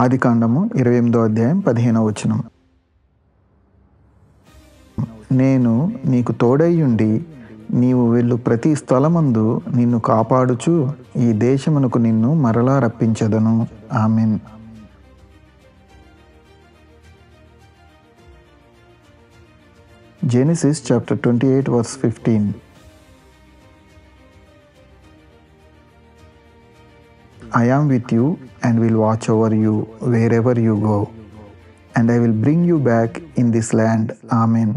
ఆదికాండము 28వ అధ్యాయం 15వ వచనం. నేను నీకు తోడైయుండి నీవు వెళ్ళు ప్రతి స్థలమందు నిన్ను కాపాడుచు ఈ దేశమునకు నిన్ను మరలా రప్పించదను. Amen. Genesis chapter 28 verse 15. I am with you and will watch over you wherever you go, and I will bring you back in this land. Amen.